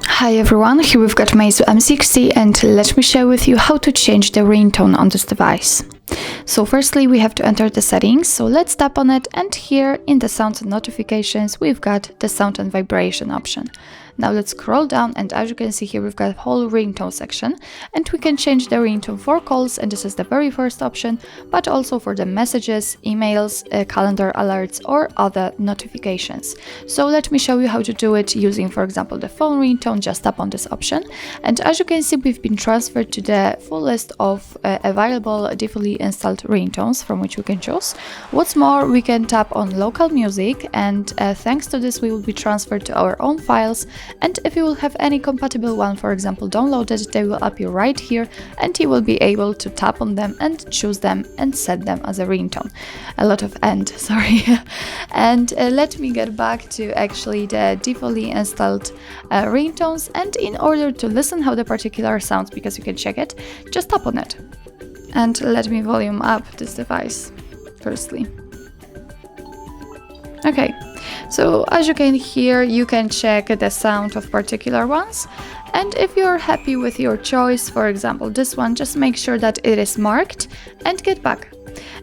Hi everyone, here we've got MEIZU M6T and let me share with you how to change the ringtone on this device. So firstly we have to enter the settings, so let's tap on it, and here in the sounds and notifications we've got the sound and vibration option. Now let's scroll down, and as you can see here we've got a whole ringtone section, and we can change the ringtone for calls, and this is the very first option, but also for the messages, emails, calendar alerts or other notifications. So let me show you how to do it using, for example, the phone ringtone. Just tap on this option, and as you can see we've been transferred to the full list of available defaultly installed ringtones from which we can choose. What's more, we can tap on local music, and thanks to this we will be transferred to our own files. And if you will have any compatible one, for example downloaded, they will appear right here, and you will be able to tap on them and choose them and set them as a ringtone. A lot of sorry. And let me get back to actually the defaultly installed ringtones, and in order to listen how the particular sounds, because you can check it, just tap on it. And let me volume up this device firstly. Okay, so as you can hear, you can check the sound of particular ones, and if you're happy with your choice, for example this one, just make sure that it is marked and get back.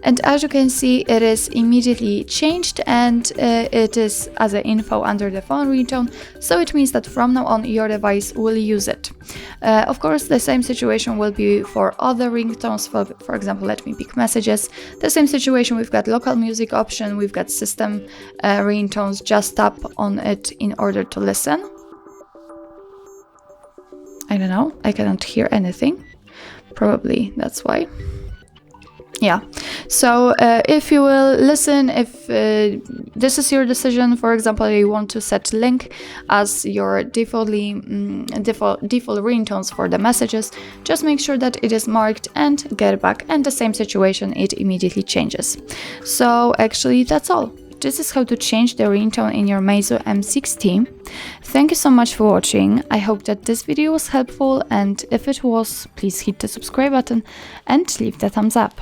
And as you can see, it is immediately changed, and it is as an info under the phone ringtone, so it means that from now on your device will use it. Of course, the same situation will be for other ringtones. For example, let me pick messages. The same situation, we've got local music option, we've got system ringtones. Just tap on it in order to listen. I don't know, I cannot hear anything. Probably that's why. Yeah, so if you will listen, if this is your decision, for example, you want to set link as your default ringtones for the messages, just make sure that it is marked and get back, and the same situation, it immediately changes. So actually that's all. This is how to change the ringtone in your MEIZU M6T. Thank you so much for watching. I hope that this video was helpful, and if it was, please hit the subscribe button and leave the thumbs up.